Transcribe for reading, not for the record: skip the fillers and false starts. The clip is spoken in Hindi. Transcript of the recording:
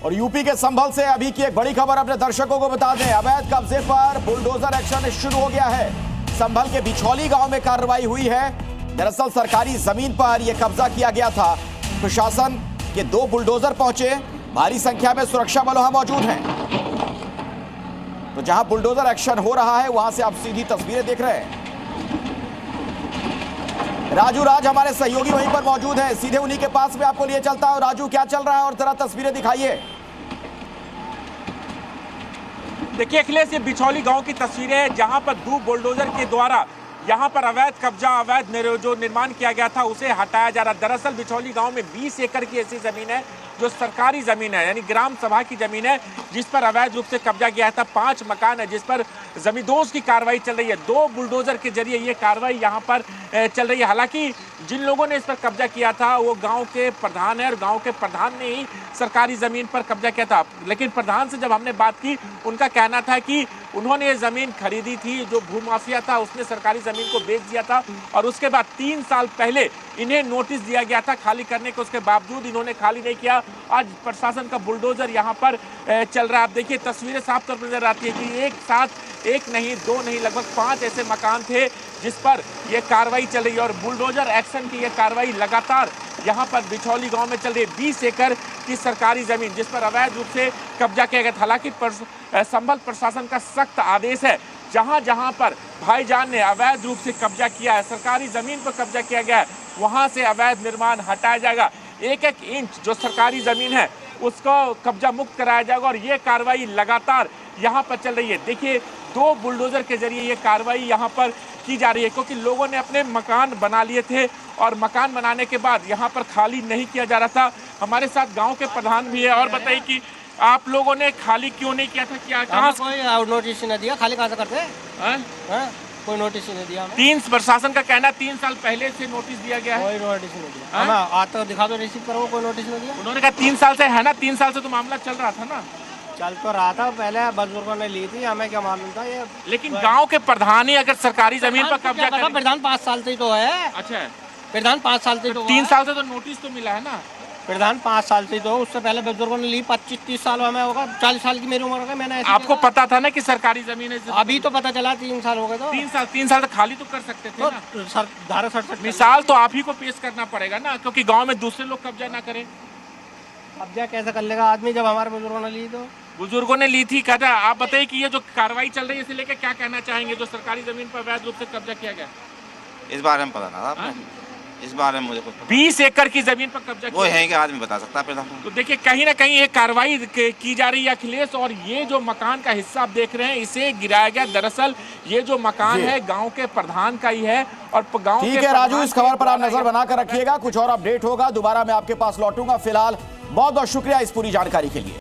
और यूपी के संभल से अभी की एक बड़ी खबर अपने दर्शकों को बता दें। अवैध कब्जे पर बुलडोजर एक्शन शुरू हो गया है। संभल के बिछौली गांव में कार्रवाई हुई है। दरअसल सरकारी जमीन पर यह कब्जा किया गया था। प्रशासन के 2 बुलडोजर पहुंचे। भारी संख्या में सुरक्षा बल वहां मौजूद हैं। तो जहां बुलडोजर एक्शन हो रहा है वहां से आप सीधी तस्वीरें देख रहे हैं। राजू राज हमारे सहयोगी वहीं पर मौजूद है, सीधे उन्हीं के पास में आपको लिए चलता है। और राजू, क्या चल रहा है और जरा तस्वीरें दिखाइए। देखिए अखिलेश, ये बिछौली गांव की तस्वीरें हैं जहां पर 2 बुलडोजर के द्वारा यहां पर अवैध कब्जा, अवैध जो निर्माण किया गया था उसे हटाया जा रहा। दरअसल बिछौली गांव में 20 एकड़ की ऐसी जमीन है जो सरकारी जमीन है, यानी ग्राम सभा की जमीन है, जिस पर अवैध रूप से कब्जा किया था। 5 मकान है जिस पर जमींदोज की कार्रवाई चल रही है। 2 बुलडोजर के जरिए ये कार्रवाई यहाँ पर चल रही है। हालांकि जिन लोगों ने इस पर कब्जा किया था वो गांव के प्रधान है और गांव के प्रधान ने ही सरकारी जमीन पर कब्जा किया था। लेकिन प्रधान से जब हमने बात की, उनका कहना था कि उन्होंने ये जमीन खरीदी थी, जो भूमाफिया था उसने सरकारी जमीन को बेच दिया था और उसके बाद 3 साल पहले इन्हें नोटिस दिया गया था खाली करने को। उसके बावजूद इन्होंने खाली नहीं किया। आज प्रशासन का बुलडोजर यहाँ पर चल रहा है। आप देखिए तस्वीरें साफ तौर पर नजर आती है कि एक साथ 1 नहीं 2 नहीं लगभग 5 ऐसे मकान थे जिस पर यह कार्रवाई चल रही है। और बुलडोजर एक्शन की यह कार्रवाई लगातार यहाँ पर बिछौली गांव में चल रही है। 20 एकड़ की सरकारी जमीन जिस पर अवैध रूप से कब्जा किया गया था। हालांकि संभल प्रशासन का सख्त आदेश है, जहां जहां पर भाईजान ने अवैध रूप से कब्जा किया है, सरकारी जमीन पर कब्जा किया गया है, वहां से अवैध निर्माण हटाया जाएगा। 1-1 इंच जो सरकारी जमीन है उसको कब्जा मुक्त कराया जाएगा। और ये कार्रवाई लगातार यहाँ पर चल रही है। देखिए 2 बुलडोजर के जरिए ये कार्रवाई यहाँ पर की जा रही है, क्योंकि लोगों ने अपने मकान बना लिए थे और मकान बनाने के बाद यहाँ पर खाली नहीं किया जा रहा था। हमारे साथ गांव के प्रधान भी है। और बताइए कि आप लोगों ने खाली क्यों नहीं किया था? क्या कहाँ कोई नोटिस नहीं दिया? खाली कहाँ से करते हैं? कोई नोटिस नहीं दिया। 3 प्रशासन का कहना 3 साल पहले से नोटिस दिया गया है। कोई नोटिस नहीं दिया। आज तक दिखा दो रिसीव करो, कोई नोटिस नहीं दिया। उन्होंने कहा 3 साल से है ना, 3 साल से तो मामला चल रहा था ना। चल तो रहा था, पहले बुजुर्गों ने ली थी, हमें क्या मालूम था ये। लेकिन गांव के प्रधान ही अगर सरकारी जमीन पर कब्जा करे। प्रधान 5 साल से ही तो है। अच्छा, प्रधान 5 साल से। 3 साल से तो नोटिस तो मिला है ना। प्रधान 5 साल से तो, उससे पहले बुजुर्गों ने ली। 25-30 साल हमें होगा, 40 साल की मेरी उम्र होगा। मैंने आपको पता था ना कि सरकारी जमीन है? अभी तो पता चला, 3 साल हो गए। तो 3 साल तो खाली तो कर सकते थे ना। धारा 67 मिसाल तो आप ही को पेश करना पड़ेगा ना, क्योंकि गांव में दूसरे लोग कब्जा ना करें। कब्जा कैसे कर लेगा आदमी जब हमारे बुजुर्गों ने ली? तो बुजुर्गों ने ली थी। कहता आप बताइए कि ये जो कार्रवाई चल रही है इसे लेकर क्या कहना चाहेंगे, जो सरकारी जमीन पर अवैध रूप से कब्जा किया गया? इस बारे में पता ना था। इस बारे में मुझे कुछ 20 एकड़ की जमीन पर कब्जा वो है कि आदमी बता सकता है। तो देखिए कहीं ना कहीं ये कार्रवाई की जा रही है अखिलेश। और ये जो मकान का हिस्सा आप देख रहे हैं इसे गिराया गया। दरअसल ये जो मकान है गांव के प्रधान का ही है। और गांव ठीक है राजू, इस खबर पर आप नजर बनाकर रखिएगा। कुछ और अपडेट होगा दोबारा मैं आपके पास लौटूंगा। फिलहाल बहुत बहुत शुक्रिया इस पूरी जानकारी के लिए।